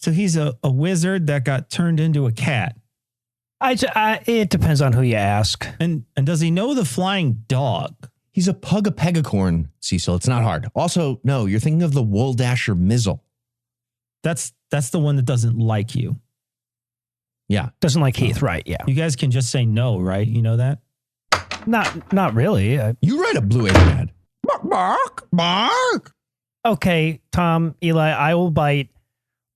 So he's a wizard that got turned into a cat. It depends on who you ask. And does he know the flying dog? He's a Pugapegacorn, Cecil. It's not hard. Also, no, you're thinking of the Wool Dasher Mizzle. That's the one that doesn't like you. Yeah. Doesn't like Heath, right? Yeah. You guys can just say no, right? You know that? Not really. You write a Blue Apron ad. Bark, bark, bark. Okay, Tom, Eli, I will bite.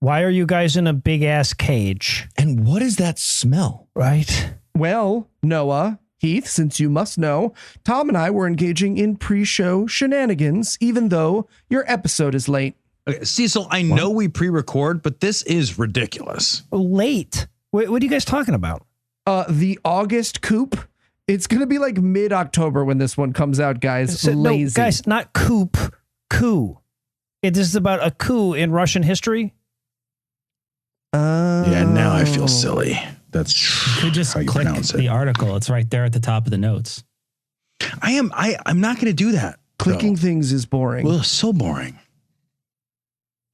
Why are you guys in a big ass cage? And what is that smell? Right? Well, Noah, Heath, since you must know, Tom and I were engaging in pre-show shenanigans, even though your episode is late. Okay, Cecil, I know we pre-record, but this is ridiculous. Late? What are you guys talking about? The August Coup. It's going to be like mid-October when this one comes out, guys. Lazy. No, guys, not coup. This is about a coup in Russian history. Yeah, now I feel silly. That's you could just how you click pronounce it. the article. It's right there at the top of the notes. I'm not going to do that. Clicking things is boring. Well, so boring.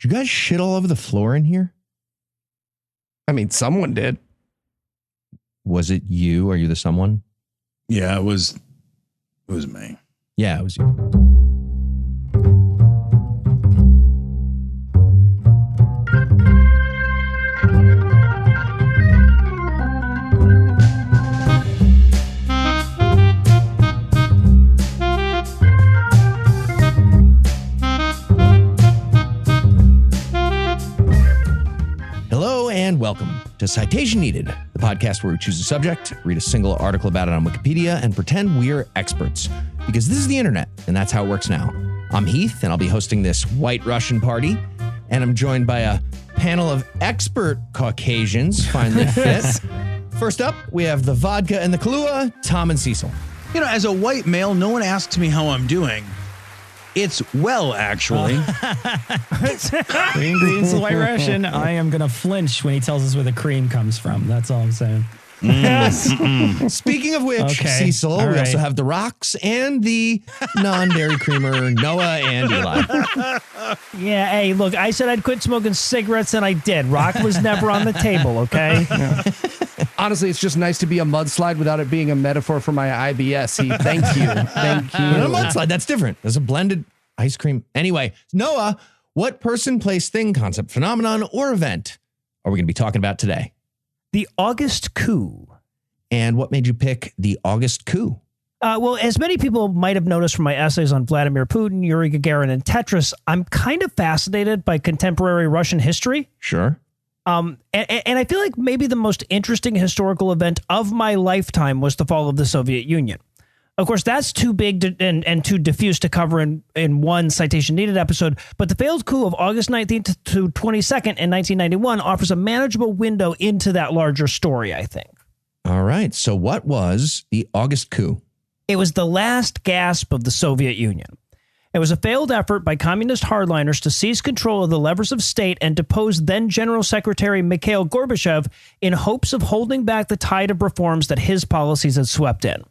Did you guys shit all over the floor in here? I mean, someone did. Was it you? Are you the someone? Yeah, it was me. Yeah, it was you. Hello and welcome to Citation Needed, the podcast where we choose a subject, read a single article about it on Wikipedia, and pretend we're experts. Because this is the internet, and that's how it works now. I'm Heath, and I'll be hosting this white Russian party, and I'm joined by a panel of expert Caucasians, finally fit. First up, we have the vodka and the Kahlua, Tom and Cecil. You know, as a white male, no one asks me how I'm doing. It's well, actually. The ingredients of white Russian. I am going to flinch when he tells us where the cream comes from. That's all I'm saying. Speaking of which, Okay, Cecil, all we right. also have the rocks and the non-dairy creamer, Noah and Eli. Yeah, hey, look, I said I'd quit smoking cigarettes and I did. Rock was never on the table, okay? Honestly, it's just nice to be a mudslide without it being a metaphor for my IBS. Heath. Thank you. Thank you. Not a mudslide, that's different. There's a blended ice cream. Anyway, Noah, what person, place, thing, concept, phenomenon, or event are we going to be talking about today? The August Coup. And what made you pick the August Coup? Well, as many people might have noticed from my essays on Vladimir Putin, Yuri Gagarin, and Tetris, I'm kind of fascinated by contemporary Russian history. Sure. And I feel like maybe the most interesting historical event of my lifetime was the fall of the Soviet Union. Of course, that's too big and too diffuse to cover in one Citation Needed episode, but the failed coup of August 19th to 22nd in 1991 offers a manageable window into that larger story, I think. All right. So what was the August Coup? It was the last gasp of the Soviet Union. It was a failed effort by communist hardliners to seize control of the levers of state and depose then General Secretary Mikhail Gorbachev in hopes of holding back the tide of reforms that his policies had swept in.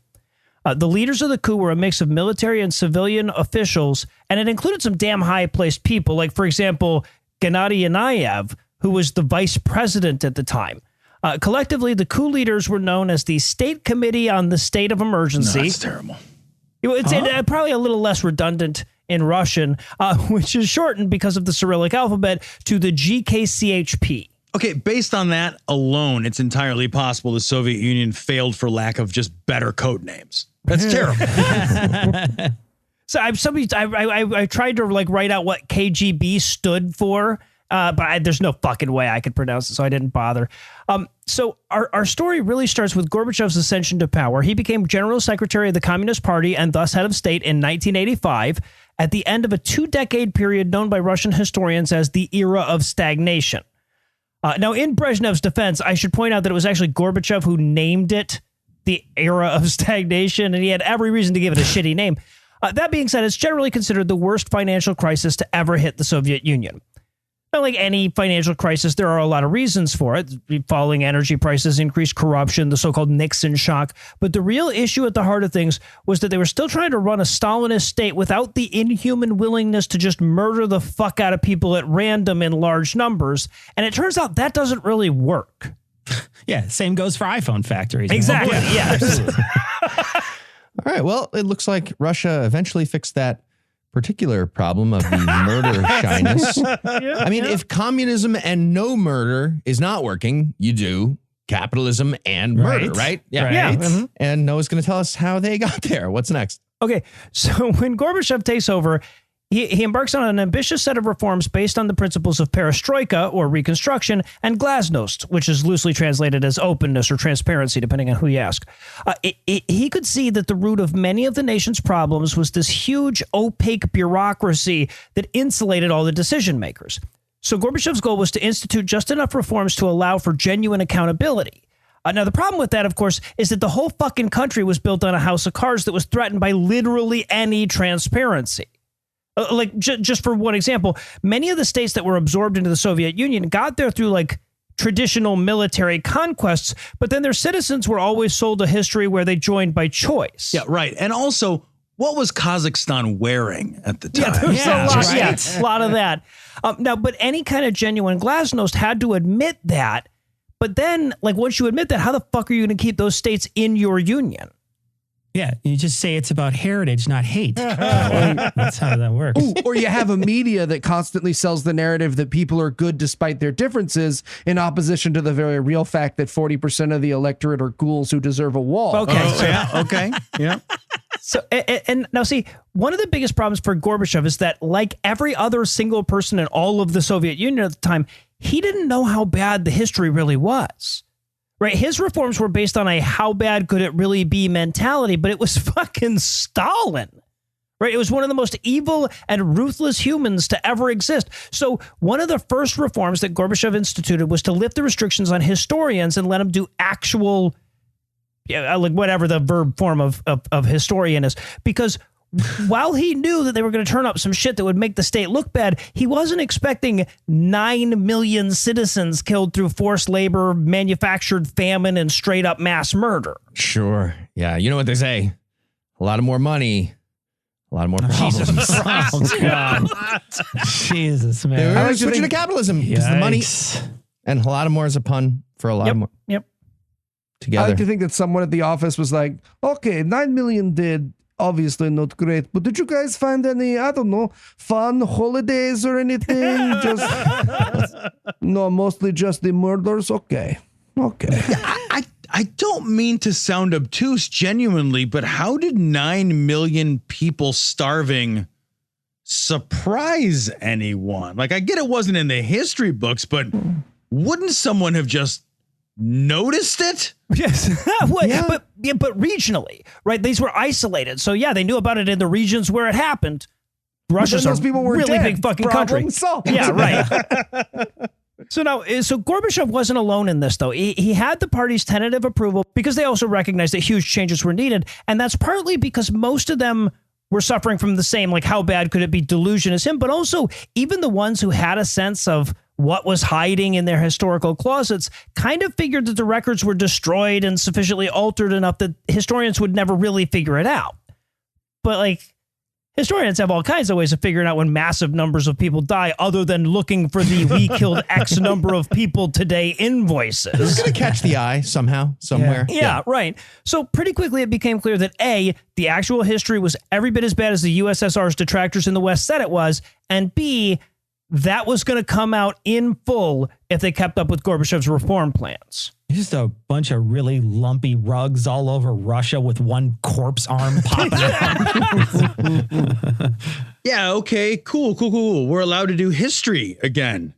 The leaders of the coup were a mix of military and civilian officials, and it included some damn high-placed people, like, for example, Gennady Yanayev, who was the vice president at the time. Collectively, the coup leaders were known as the State Committee on the State of Emergency. No, that's terrible. It's probably a little less redundant in Russian, which is shortened because of the Cyrillic alphabet to the GKCHP. Okay, based on that alone, it's entirely possible the Soviet Union failed for lack of just better code names. That's terrible. So I tried to write out what KGB stood for, but there's no fucking way I could pronounce it, so I didn't bother. So our story really starts with Gorbachev's ascension to power. He became General Secretary of the Communist Party and thus head of state in 1985 at the end of a 2-decade period known by Russian historians as the era of stagnation. Now, in Brezhnev's defense, I should point out that it was actually Gorbachev who named it the era of stagnation, and he had every reason to give it a shitty name. That being said, it's generally considered the worst financial crisis to ever hit the Soviet Union. Like any financial crisis, there are a lot of reasons for it. Falling energy prices, increased corruption, the so-called Nixon shock. But the real issue at the heart of things was that they were still trying to run a Stalinist state without the inhuman willingness to just murder the fuck out of people at random in large numbers. And it turns out that doesn't really work. Yeah, same goes for iPhone factories. Exactly, yes. All right. Well, it looks like Russia eventually fixed that particular problem of the murder shyness. I mean, if communism and no murder is not working, you do capitalism and murder, right? Yeah. Yeah. Mhm. And Noah's going to tell us how they got there. What's next? Okay, so when Gorbachev takes over, he embarks on an ambitious set of reforms based on the principles of perestroika, or reconstruction, and glasnost, which is loosely translated as openness or transparency, depending on who you ask. He could see that the root of many of the nation's problems was this huge, opaque bureaucracy that insulated all the decision makers. So Gorbachev's goal was to institute just enough reforms to allow for genuine accountability. Now, the problem with that, of course, is that the whole fucking country was built on a house of cards that was threatened by literally any transparency. Just for one example, many of the states that were absorbed into the Soviet Union got there through like traditional military conquests, but then their citizens were always sold a history where they joined by choice. Yeah, right. And also, what was Kazakhstan wearing at the time? Yeah, there was a lot, right. a lot of that. Now, but any kind of genuine glasnost had to admit that. But then, like, once you admit that, how the fuck are you going to keep those states in your union? Yeah, you just say it's about heritage, not hate. That's how that works. Ooh, or you have a media that constantly sells the narrative that people are good despite their differences, in opposition to the very real fact that 40% of the electorate are ghouls who deserve a wall. Okay. Yeah, okay. Yeah. So, and now see, one of the biggest problems for Gorbachev is that, like every other single person in all of the Soviet Union at the time, he didn't know how bad the history really was. Right? His reforms were based on a how bad could it really be mentality, but it was fucking Stalin. Right? It was one of the most evil and ruthless humans to ever exist. So one of the first reforms that Gorbachev instituted was to lift the restrictions on historians and let them do actual, like whatever the verb form of historian is. Because while he knew that they were going to turn up some shit that would make the state look bad, he wasn't expecting 9 million citizens killed through forced labor, manufactured famine, and straight up mass murder. Sure. Yeah. You know what they say? A lot of more money, a lot of more problems. Oh, God. Jesus, They man. were like to switching to think- capitalism because the money Yikes. and a lot of more is a pun for a lot more Yep. I together. like to think that someone at the office was like, okay, 9 million dead. Obviously not great, but did you guys find any, I don't know, fun holidays or anything? No, mostly just the murders. Okay. I don't mean to sound obtuse genuinely, but how did 9 million people starving surprise anyone? Like, I get it wasn't in the history books, but wouldn't someone have just noticed it? Yes. But regionally, right? These were isolated. So yeah, they knew about it in the regions where it happened. Russia's those a people were really dead. big fucking Problem country. solved. Yeah, right. So Gorbachev wasn't alone in this, though. He had the party's tentative approval because they also recognized that huge changes were needed. And that's partly because most of them were suffering from the same, like, how bad could it be delusion as him, but also even the ones who had a sense of what was hiding in their historical closets kind of figured that the records were destroyed and sufficiently altered enough that historians would never really figure it out. But, like, historians have all kinds of ways of figuring out when massive numbers of people die other than looking for the we killed X number of people today invoices. It's going to catch the eye somehow, somewhere. Yeah, right. So pretty quickly it became clear that A, the actual history was every bit as bad as the USSR's detractors in the West said it was, and B, that was going to come out in full if they kept up with Gorbachev's reform plans. Just a bunch of really lumpy rugs all over Russia with one corpse arm popping out. Yeah, okay, cool. We're allowed to do history again.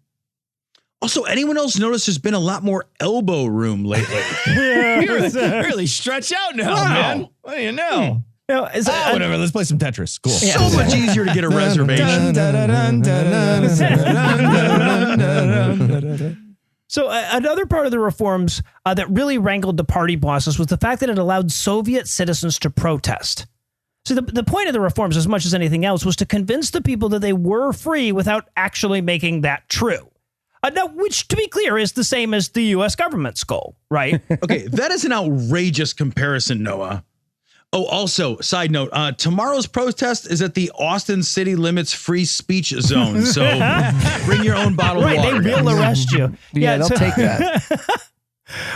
Also, anyone else notice there's been a lot more elbow room lately? Really stretch out now, man. What do you know? You know, Whatever. Let's play some Tetris. Cool. So much easier to get a reservation. So another part of the reforms that really rankled the party bosses was the fact that it allowed Soviet citizens to protest. So the point of the reforms, as much as anything else, was to convince the people that they were free without actually making that true. Now, which, to be clear, is the same as the U.S. government's goal, right? Okay, that is an outrageous comparison, Noah. Oh, also, side note, tomorrow's protest is at the Austin City Limits Free Speech Zone. So bring your own bottle of water. They will arrest you. Yeah, they'll take that.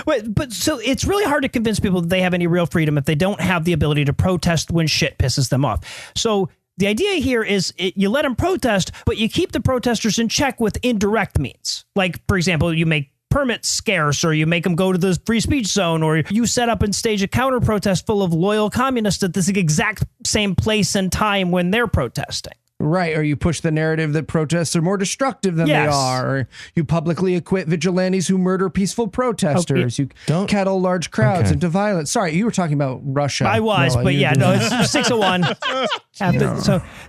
But so it's really hard to convince people that they have any real freedom if they don't have the ability to protest when shit pisses them off. So the idea here is you let them protest, but you keep the protesters in check with indirect means. Like, for example, you make permits scarce, or you make them go to the free speech zone, or you set up and stage a counter protest full of loyal communists at this exact same place and time when they're protesting. Right, or you push the narrative that protests are more destructive than they are, or you publicly acquit vigilantes who murder peaceful protesters. You cattle large crowds into violence. Sorry, you were talking about Russia. I was, Noah, but yeah, no, it's 601.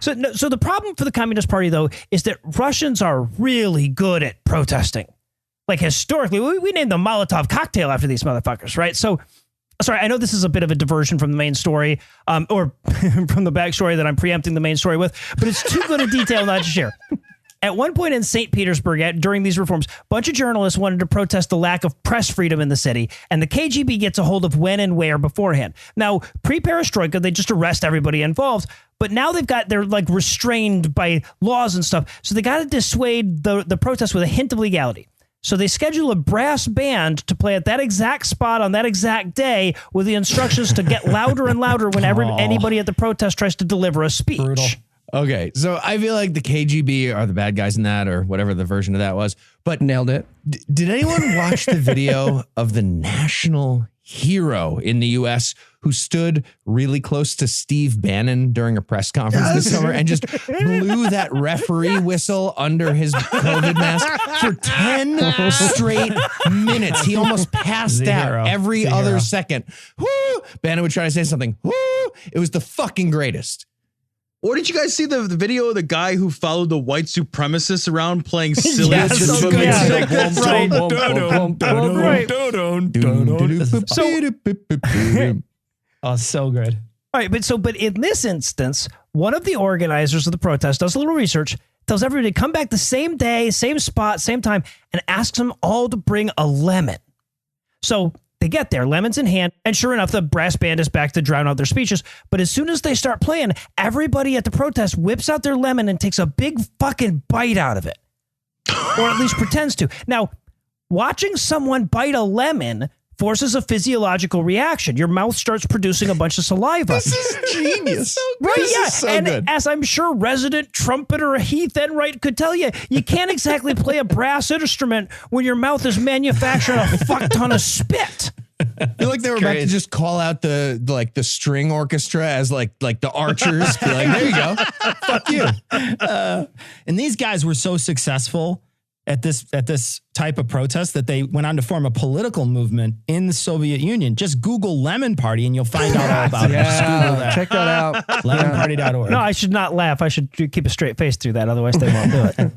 So the problem for the Communist Party, though, is that Russians are really good at protesting. Like, historically, we named the Molotov cocktail after these motherfuckers, right? So, sorry, I know this is a bit of a diversion from the main story, or from the backstory that I'm preempting the main story with, but it's too good a detail not to share. At one point in St. Petersburg, during these reforms, a bunch of journalists wanted to protest the lack of press freedom in the city, and the KGB gets a hold of when and where beforehand. Now, pre-perestroika, they just arrest everybody involved, but now they're like restrained by laws and stuff, so they got to dissuade the protest with a hint of legality. So they schedule a brass band to play at that exact spot on that exact day with the instructions to get louder and louder whenever anybody at the protest tries to deliver a speech. Brutal. Okay, so I feel like the KGB are the bad guys in that, or whatever the version of that was. But nailed it. Did anyone watch the video of the national hero in the U.S. who stood really close to Steve Bannon during a press conference this summer and just blew that referee whistle under his COVID mask for 10 straight minutes? He almost passed out every other second. Woo! Bannon would try to say something. Woo! It was the fucking greatest. Or did you guys see the video of the guy who followed the white supremacists around playing silly? Oh, so good. All right, but in this instance, one of the organizers of the protest does a little research, tells everybody to come back the same day, same spot, same time, and asks them all to bring a lemon. So they get there, lemons in hand, and sure enough, the brass band is back to drown out their speeches. But as soon as they start playing, everybody at the protest whips out their lemon and takes a big fucking bite out of it. Or at least pretends to. Now, watching someone bite a lemon forces a physiological reaction. Your mouth starts producing a bunch of saliva. This is genius. Right, this yeah. is so and good. as I'm sure resident trumpeter Heath Enright could tell you, you can't exactly play a brass instrument when your mouth is manufacturing a fuck ton of spit. I feel like they were about to just call out the string orchestra as like the archers. Be like, there you go. Fuck you. And these guys were so successful at this type of protest that they went on to form a political movement in the Soviet Union. Just Google Lemon Party and you'll find out all about it. Just Google that. Check that out. Lemonparty.org. No, I should not laugh. I should keep a straight face through that. Otherwise, they won't do it.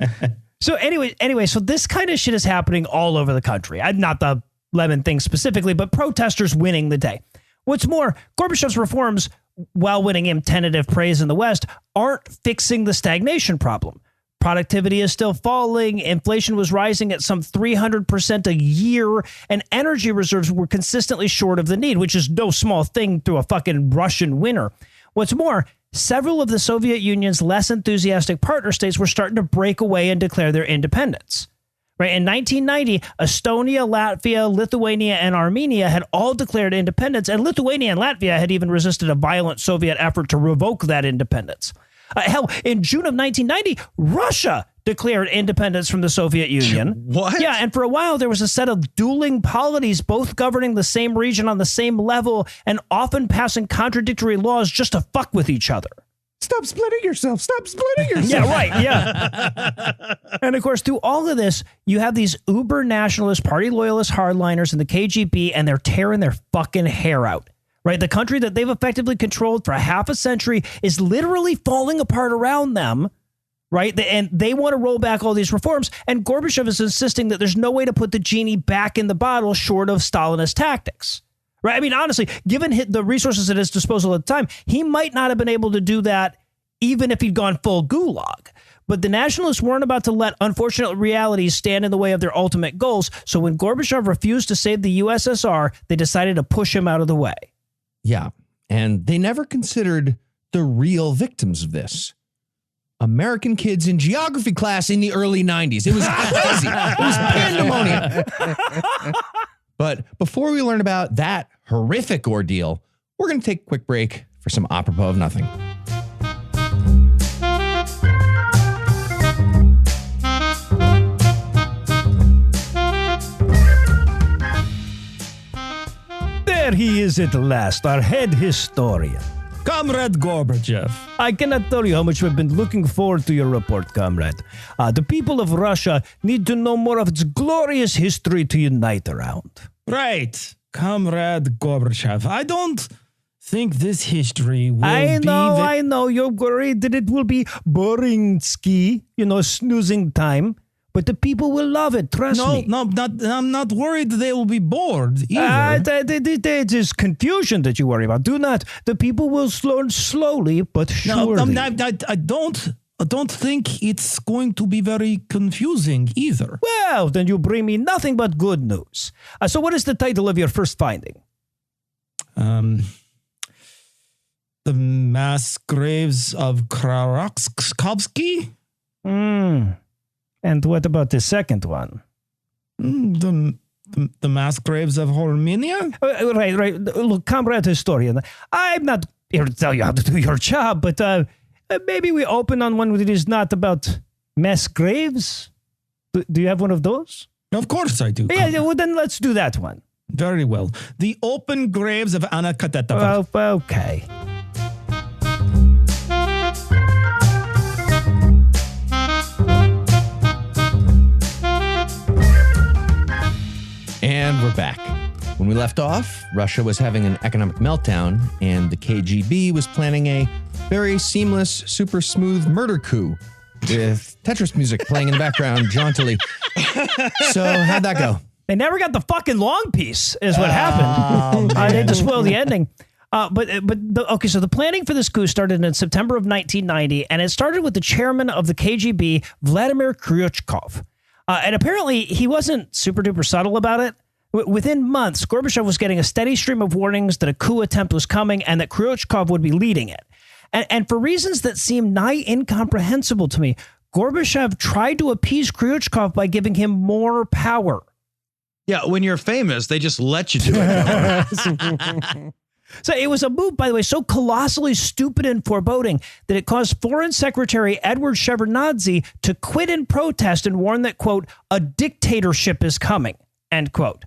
So anyway, so this kind of shit is happening all over the country. Not the lemon thing specifically, but protesters winning the day. What's more, Gorbachev's reforms, while winning him tentative praise in the West, aren't fixing the stagnation problem. Productivity is still falling, inflation was rising at some 300% a year, and energy reserves were consistently short of the need, which is no small thing through a fucking Russian winter. What's more, several of the Soviet Union's less enthusiastic partner states were starting to break away and declare their independence. Right, in 1990, Estonia, Latvia, Lithuania, and Armenia had all declared independence, and Lithuania and Latvia had even resisted a violent Soviet effort to revoke that independence. Hell, in June of 1990, Russia declared independence from the Soviet Union. What? Yeah, and for a while, there was a set of dueling polities, both governing the same region on the same level and often passing contradictory laws just to fuck with each other. Stop splitting yourself. Stop splitting yourself. Yeah, right. Yeah. And of course, through all of this, you have these uber nationalist, party loyalist hardliners in the KGB, and they're tearing their fucking hair out. Right? The country that they've effectively controlled for half a century is literally falling apart around them. Right? And they want to roll back all these reforms. And Gorbachev is insisting that there's no way to put the genie back in the bottle short of Stalinist tactics. right? I mean, honestly, given the resources at his disposal at the time, he might not have been able to do that even if he'd gone full gulag. But the nationalists weren't about to let unfortunate realities stand in the way of their ultimate goals. So when Gorbachev refused to save the USSR, they decided to push him out of the way. Yeah. And they never considered the real victims of this. American kids in geography class in the early 90s. It was crazy. It was pandemonium. But before we learn about that horrific ordeal, we're going to take a quick break for some apropos of nothing. There he is at last, our head historian. Comrade Gorbachev. I cannot tell you how much we've been looking forward to your report, comrade. The people of Russia need to know more of its glorious history to unite around. Right, Comrade Gorbachev. I don't think this history will I know. You're worried that it will be boring ski, snoozing time. But the people will love it, trust me. I'm not worried they will be bored either. It is confusion that you worry about. Do not. The people will learn slowly, but surely. I don't think it's going to be very confusing either. Well, then you bring me nothing but good news. So what is the title of your first finding? The mass graves of Krarakovsky? And what about the second one? The mass graves of Armenia? Right. Look, comrade historian, I'm not here to tell you how to do your job, but maybe we open on one that is not about mass graves. Do you have one of those? Of course I do. Yeah, well, then let's do that one. Very well. The open graves of Anna Katetova. Oh, okay. And we're back. When we left off, Russia was having an economic meltdown, and the KGB was planning a very seamless, super smooth murder coup with Tetris music playing in the background jauntily. So how'd that go? They never got the fucking long piece, is what happened. They had to spoil the ending. So the planning for this coup started in September of 1990, and it started with the chairman of the KGB, Vladimir Kryuchkov. And apparently he wasn't super duper subtle about it. Within months, Gorbachev was getting a steady stream of warnings that a coup attempt was coming and that Kryuchkov would be leading it. And for reasons that seem nigh incomprehensible to me, Gorbachev tried to appease Kryuchkov by giving him more power. Yeah, when you're famous, they just let you do it. So it was a move, by the way, so colossally stupid and foreboding that it caused Foreign Secretary Edward Shevardnadze to quit in protest and warn that, quote, a dictatorship is coming, end quote.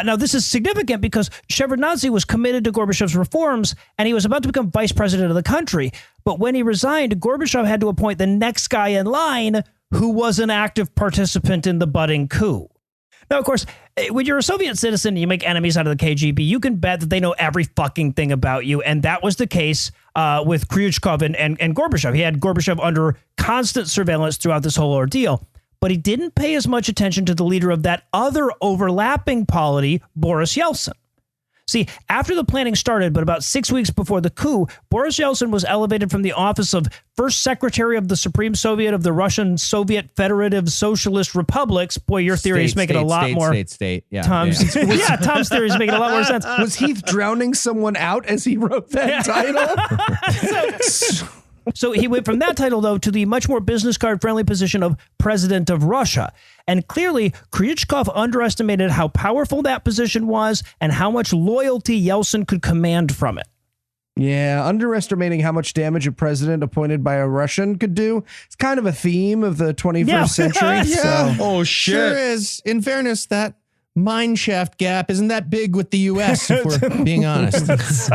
Now, this is significant because Shevardnadze was committed to Gorbachev's reforms and he was about to become vice president of the country. But when he resigned, Gorbachev had to appoint the next guy in line who was an active participant in the budding coup. Now, of course, when you're a Soviet citizen and you make enemies out of the KGB, you can bet that they know every fucking thing about you. And that was the case with Kryuchkov and Gorbachev. He had Gorbachev under constant surveillance throughout this whole ordeal. But he didn't pay as much attention to the leader of that other overlapping polity, Boris Yeltsin. See, after the planning started, but about 6 weeks before the coup, Boris Yeltsin was elevated from the office of First Secretary of the Supreme Soviet of the Russian Soviet Federative Socialist Republics. Boy, your theory is making a lot more. Yeah. Tom's theory is making a lot more sense. Was Heath drowning someone out as he wrote that title? So he went from that title, though, to the much more business card friendly position of President of Russia. And clearly, Kryuchkov underestimated how powerful that position was and how much loyalty Yeltsin could command from it. Yeah, underestimating how much damage a president appointed by a Russian could do. It's kind of a theme of the 21st century. Yeah. Oh, shit. Sure is. In fairness, that mineshaft gap isn't that big with the U.S., if we're being honest.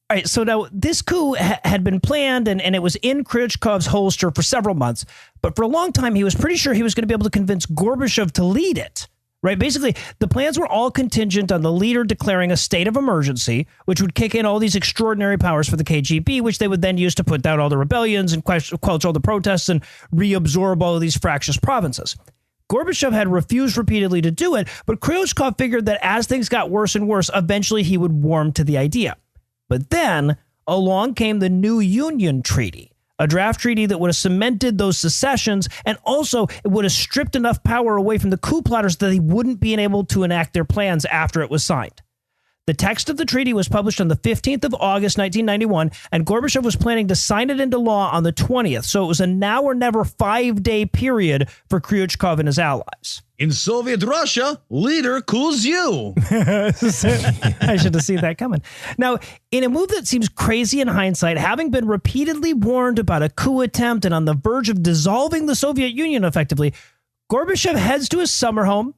All right, so now this coup had been planned and it was in Kryuchkov's holster for several months. But for a long time, he was pretty sure he was going to be able to convince Gorbachev to lead it. Right? Basically, the plans were all contingent on the leader declaring a state of emergency, which would kick in all these extraordinary powers for the KGB, which they would then use to put down all the rebellions and quench all the protests and reabsorb all of these fractious provinces. Gorbachev had refused repeatedly to do it, but Khrushchev figured that as things got worse and worse, eventually he would warm to the idea. But then along came the New Union Treaty, a draft treaty that would have cemented those secessions, and also it would have stripped enough power away from the coup plotters that they wouldn't be able to enact their plans after it was signed. The text of the treaty was published on the 15th of August, 1991, and Gorbachev was planning to sign it into law on the 20th. So it was a now or never 5-day period for Khrushchev and his allies. In Soviet Russia, leader cools you. I should have seen that coming. Now, in a move that seems crazy in hindsight, having been repeatedly warned about a coup attempt and on the verge of dissolving the Soviet Union effectively, Gorbachev heads to his summer home.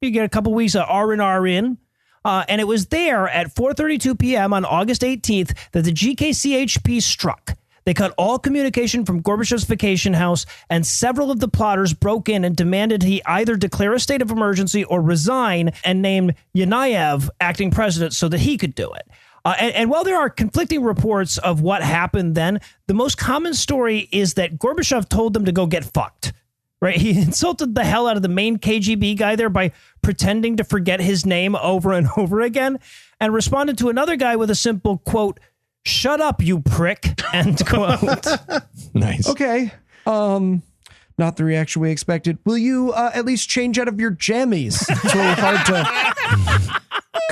You get a couple weeks of R&R in. And it was there at 4:32 p.m. on August 18th that the GKCHP struck. They cut all communication from Gorbachev's vacation house, and several of the plotters broke in and demanded he either declare a state of emergency or resign, and named Yanayev acting president so that he could do it. And while there are conflicting reports of what happened then, the most common story is that Gorbachev told them to go get fucked. Right? He insulted the hell out of the main KGB guy there by pretending to forget his name over and over again, and responded to another guy with a simple quote, "Shut up, you prick," end quote. Nice. Okay. Not the reaction we expected. Will you at least change out of your jammies? It's really hard to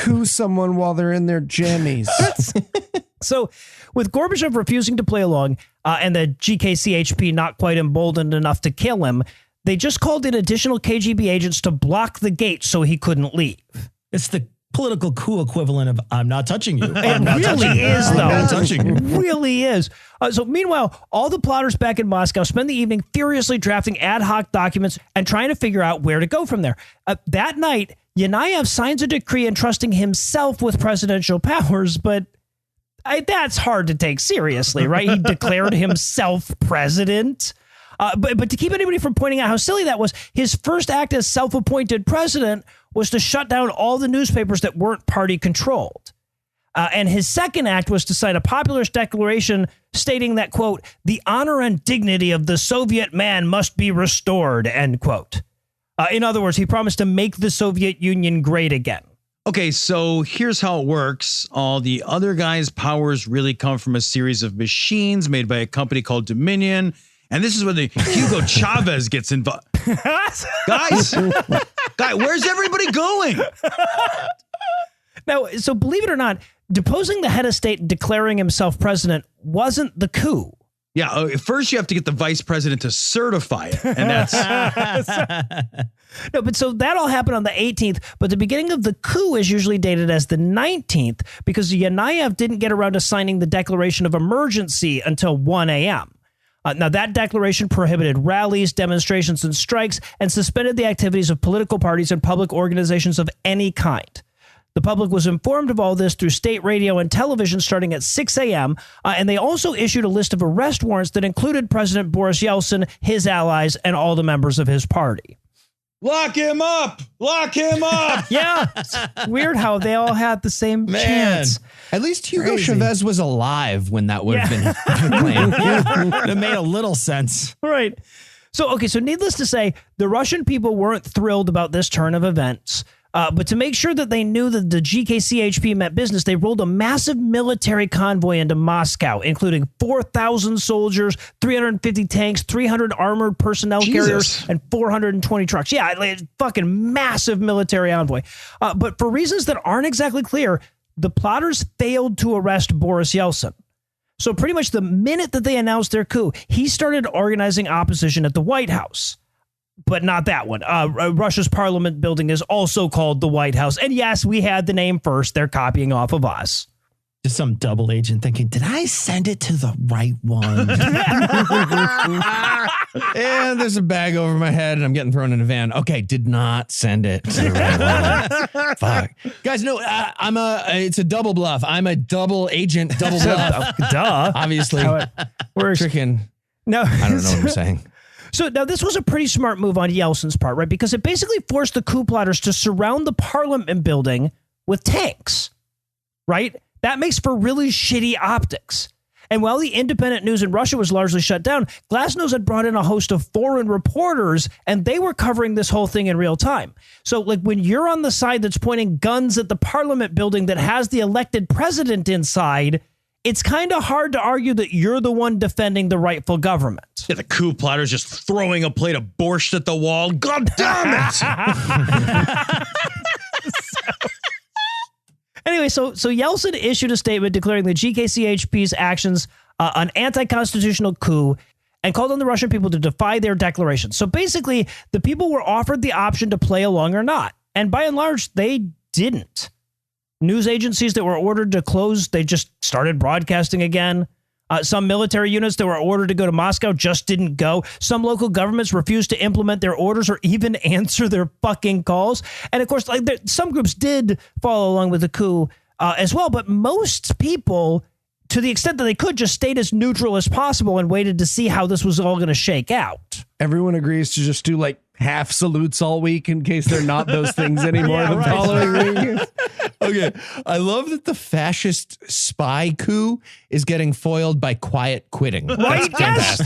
coup someone while they're in their jammies. So with Gorbachev refusing to play along and the GKCHP not quite emboldened enough to kill him, they just called in additional KGB agents to block the gate so he couldn't leave. It's the political coup equivalent of "I'm not touching you." It really is, though. I'm not touching you. It really is. So meanwhile, all the plotters back in Moscow spend the evening furiously drafting ad hoc documents and trying to figure out where to go from there. That night, Yanayev signs a decree entrusting himself with presidential powers, but that's hard to take seriously, right? He declared himself president. But to keep anybody from pointing out how silly that was, his first act as self-appointed president was to shut down all the newspapers that weren't party controlled. And his second act was to sign a populist declaration stating that, quote, "the honor and dignity of the Soviet man must be restored," end quote. In other words, he promised to make the Soviet Union great again. Okay, so here's how it works. All the other guys' powers really come from a series of machines made by a company called Dominion. And this is where the Hugo Chavez gets involved. Guys, where's everybody going? Now, so believe it or not, deposing the head of state and declaring himself president wasn't the coup. Yeah, first you have to get the vice president to certify it. And that's... No, but so that all happened on the 18th, but the beginning of the coup is usually dated as the 19th because Yanayev didn't get around to signing the declaration of emergency until 1 a.m. Now, that declaration prohibited rallies, demonstrations, and strikes, and suspended the activities of political parties and public organizations of any kind. The public was informed of all this through state radio and television starting at 6 a.m., and they also issued a list of arrest warrants that included President Boris Yeltsin, his allies, and all the members of his party. Lock him up! Lock him up! Yeah, it's weird how they all had the same chance. At least Hugo Chavez was alive when that would have been claimed. It made a little sense. Right. So needless to say, the Russian people weren't thrilled about this turn of events. But to make sure that they knew that the GKCHP meant business, they rolled a massive military convoy into Moscow, including 4,000 soldiers, 350 tanks, 300 armored personnel carriers, and 420 trucks. Yeah, fucking massive military envoy. But for reasons that aren't exactly clear, the plotters failed to arrest Boris Yeltsin. So pretty much the minute that they announced their coup, he started organizing opposition at the White House. But not that one. Russia's parliament building is also called the White House. And yes, we had the name first. They're copying off of us. Just some double agent thinking, did I send it to the right one? And there's a bag over my head and I'm getting thrown in a van. Okay, did not send it to the right one. Fuck. Guys, no, it's a double bluff. I'm a double agent, double bluff. Duh. Obviously. We're tricking. No. I don't know what I'm saying. So now this was a pretty smart move on Yeltsin's part, right? Because it basically forced the coup plotters to surround the parliament building with tanks, right? That makes for really shitty optics. And while the independent news in Russia was largely shut down, Glasnost had brought in a host of foreign reporters, and they were covering this whole thing in real time. So, like, when you're on the side that's pointing guns at the parliament building that has the elected president inside, it's kind of hard to argue that you're the one defending the rightful government. Yeah, the coup plotter's just throwing a plate of borscht at the wall. God damn it! Anyway, so Yeltsin issued a statement declaring the GKCHP's actions an anti-constitutional coup and called on the Russian people to defy their declaration. So basically, the people were offered the option to play along or not. And by and large, they didn't. News agencies that were ordered to close, they just started broadcasting again. Some military units that were ordered to go to Moscow just didn't go. Some local governments refused to implement their orders or even answer their fucking calls. And of course, like some groups did follow along with the coup as well. But most people, to the extent that they could, just stayed as neutral as possible and waited to see how this was all going to shake out. Everyone agrees to just do like half salutes all week in case they're not those things anymore the following week. Okay. I love that the fascist spy coup is getting foiled by quiet quitting. Right? Yes.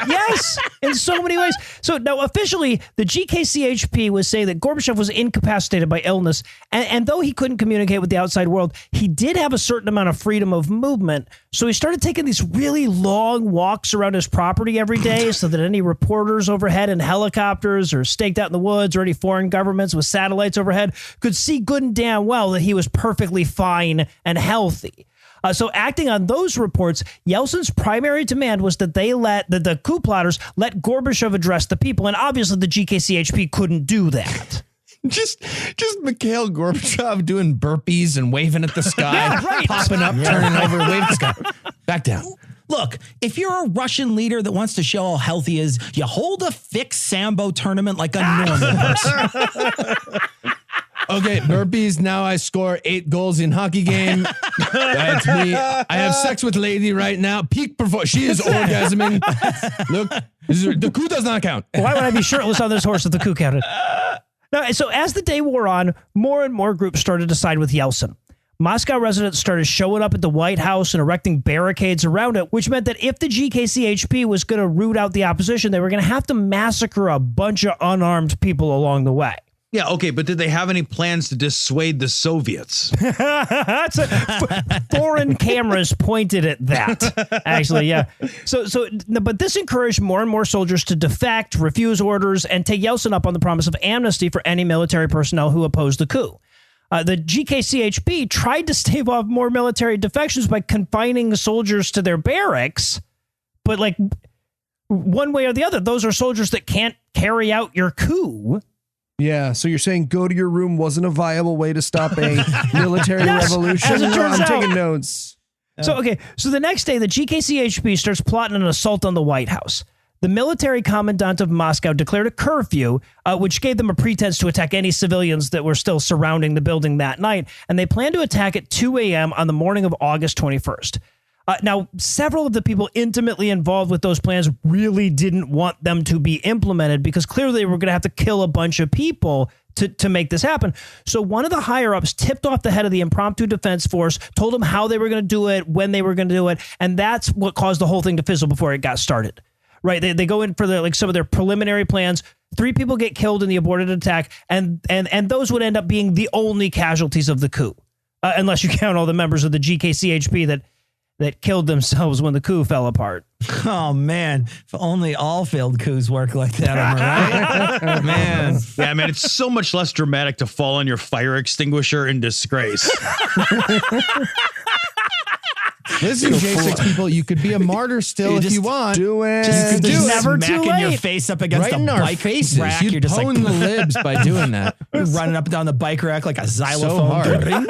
Yes. In so many ways. So now officially, the GKCHP was saying that Gorbachev was incapacitated by illness. And though he couldn't communicate with the outside world, he did have a certain amount of freedom of movement. So he started taking these really long walks around his property every day so that any reporters overhead in helicopters or staked out in the woods or any foreign governments with satellites overhead could see good and damn well that he was perfectly fine and healthy. So acting on those reports, Yeltsin's primary demand was that they let the coup plotters let Gorbachev address the people. And obviously the GKCHP couldn't do that. Just Mikhail Gorbachev doing burpees and waving at the sky, Yeah, right. popping up, turning over, waving at the sky. Back down. Look, if you're a Russian leader that wants to show how healthy he is, you hold a fixed Sambo tournament like a normal person. Okay, burpees. Now I score 8 goals in hockey game. That's me. I have sex with lady right now. Peak performance. She is orgasming. Look, the coup does not count. Why would I be shirtless on this horse if the coup counted? Now, so as the day wore on, more and more groups started to side with Yeltsin. Moscow residents started showing up at the White House and erecting barricades around it, which meant that if the GKCHP was going to root out the opposition, they were going to have to massacre a bunch of unarmed people along the way. Yeah, okay, but did they have any plans to dissuade the Soviets? Foreign cameras pointed at that, actually, yeah. But this encouraged more and more soldiers to defect, refuse orders, and take Yeltsin up on the promise of amnesty for any military personnel who opposed the coup. The GKCHP tried to stave off more military defections by confining soldiers to their barracks, but like one way or the other, those are soldiers that can't carry out your coup. Yeah, so you're saying go to your room wasn't a viable way to stop a military revolution? As it turns I'm out. taking notes. So the next day, the GKCHP starts plotting an assault on the White House. The military commandant of Moscow declared a curfew, which gave them a pretense to attack any civilians that were still surrounding the building that night, and they planned to attack at 2 a.m. on the morning of August 21st. Now, several of the people intimately involved with those plans really didn't want them to be implemented because clearly they were going to have to kill a bunch of people to make this happen. So one of the higher-ups tipped off the head of the impromptu defense force, told him how they were going to do it, when they were going to do it, and that's what caused the whole thing to fizzle before it got started. Right? They go in for some of their preliminary plans. 3 people get killed in the aborted attack, and those would end up being the only casualties of the coup, unless you count all the members of the GKCHP that killed themselves when the coup fell apart. Oh, man. If only all failed coups work like that, am I right? Man. Yeah, man, it's so much less dramatic to fall on your fire extinguisher in disgrace. Listen, J6 people, you could be a martyr still if you want. Do it. Just do it. Never too smacking your late. face up against Right the in our bike faces. rack. You'd You're just pwn like the libs by doing that. you're running up and down the bike rack like a xylophone. So hard. Dring,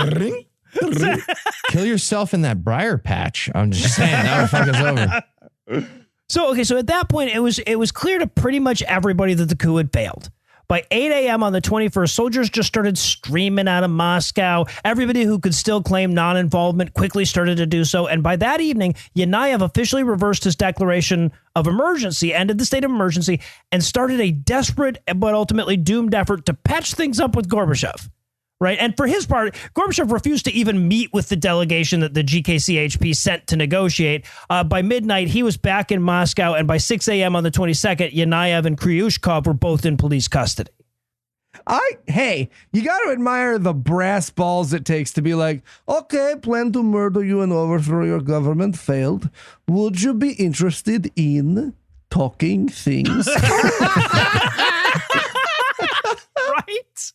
dring, dring. Kill yourself in that briar patch. I'm just saying, that would fuck us over. So at that point, it was clear to pretty much everybody that the coup had failed. By 8 a.m. on the 21st, soldiers just started streaming out of Moscow. Everybody who could still claim non-involvement quickly started to do so. And by that evening, Yanayev officially reversed his declaration of emergency, ended the state of emergency, and started a desperate but ultimately doomed effort to patch things up with Gorbachev. Right. And for his part, Gorbachev refused to even meet with the delegation that the GKCHP sent to negotiate. By midnight, he was back in Moscow. And by 6 a.m. on the 22nd, Yanayev and Kryushkov were both in police custody. Hey, you got to admire the brass balls it takes to be like, okay, plan to murder you and overthrow your government failed. Would you be interested in talking things? Right.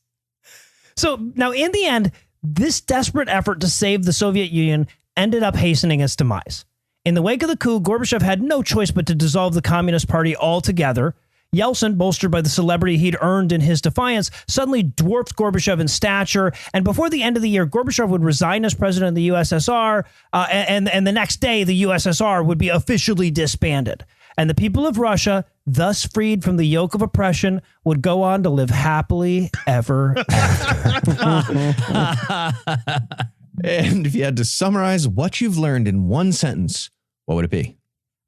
So now, in the end, this desperate effort to save the Soviet Union ended up hastening its demise. In the wake of the coup, Gorbachev had no choice but to dissolve the Communist Party altogether. Yeltsin, bolstered by the celebrity he'd earned in his defiance, suddenly dwarfed Gorbachev in stature. And before the end of the year, Gorbachev would resign as president of the USSR. And the next day, the USSR would be officially disbanded. And the people of Russia, thus freed from the yoke of oppression, would go on to live happily ever after. And if you had to summarize what you've learned in one sentence, what would it be?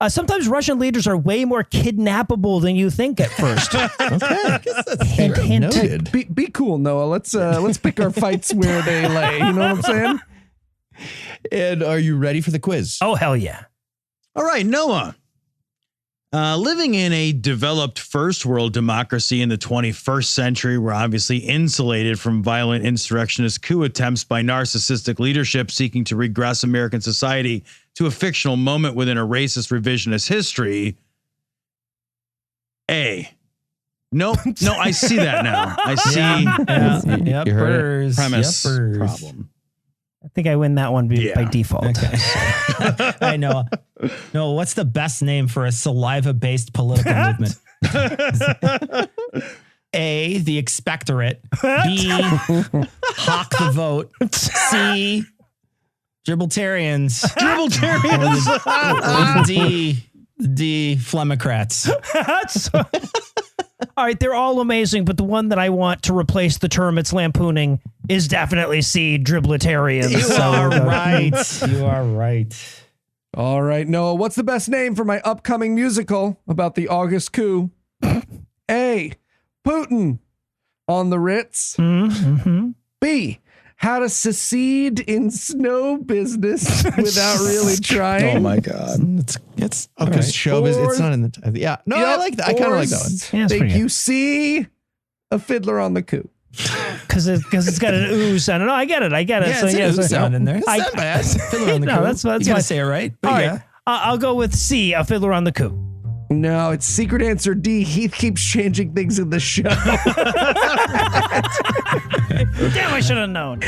Sometimes Russian leaders are way more kidnappable than you think at first. Okay. Hint, hint. Noted. Be cool, Noah. Let's pick our fights where they lay. You know what I'm saying? And are you ready for the quiz? Oh, hell yeah. All right, Noah. Living in a developed first world democracy in the 21st century, we're obviously insulated from violent insurrectionist coup attempts by narcissistic leadership seeking to regress American society to a fictional moment within a racist revisionist history. No, I see that now. I see You heard it. premise Yuppers. problem. I think I win that one by default. Okay. I know. No, what's the best name for a saliva-based political movement? A, the expectorate. B, hawk the vote. C, Gibraltarians. Or D, Flemocrats. All right, they're all amazing, but the one that I want to replace the term it's lampooning is definitely C, Dribblitarians. You are right. You are right. All right, Noah, what's the best name for my upcoming musical about the August coup? A, Putin on the Ritz. Mm-hmm. B, how to secede in snow business without really trying. Oh my God. It's because showbiz. It's not in the. Yeah. No, I like that. I kind of like that one. Yeah, Think you see a fiddler on the coup. Because it's got an ooze sound. No, I get it. Yeah, So, it's an ooze sound in there. It's I- not bad. Fiddler on the No, Coup. that's you fine. gotta say it right. But All yeah. right, I'll go with C, a fiddler on the coup. No, it's secret answer D. Heath keeps changing things in the show. Damn, I should have known.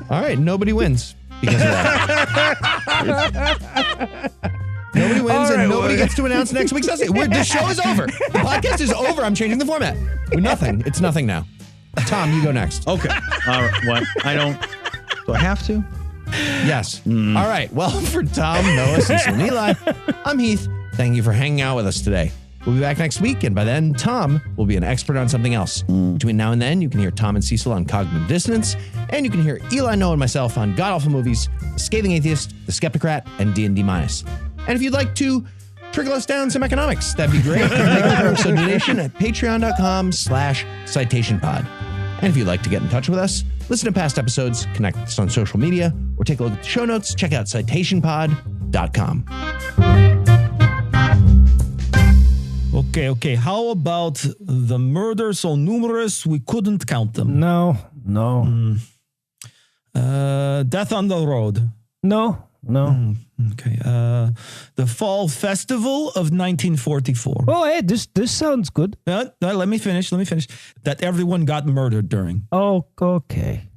All right. Nobody wins because of that. Nobody wins, and nobody gets to announce next week's essay. The show is over. The podcast is over. I'm changing the format. Nothing. It's nothing now. Tom, you go next. Okay. All right. What? Do I have to? Yes. All right. Well, for Tom, Noah, Cecil, and Eli, I'm Heath. Thank you for hanging out with us today. We'll be back next week, and by then, Tom will be an expert on something else. Between now and then, you can hear Tom and Cecil on Cognitive Dissonance, and you can hear Eli, Noah, and myself on God Awful Movies, The Scathing Atheist, The Skeptocrat, and D&D Minus. And if you'd like to trickle us down some economics, that'd be great. You can make a per episode donation at patreon.com/citationpod. And if you'd like to get in touch with us, listen to past episodes, connect with us on social media, or take a look at the show notes, check out citationpod.com. Okay. How about the murders so numerous we couldn't count them? No. Death on the Road. No. Okay. The Fall Festival of 1944. Oh, hey, this sounds good. No, let me finish. That everyone got murdered during. Oh, okay.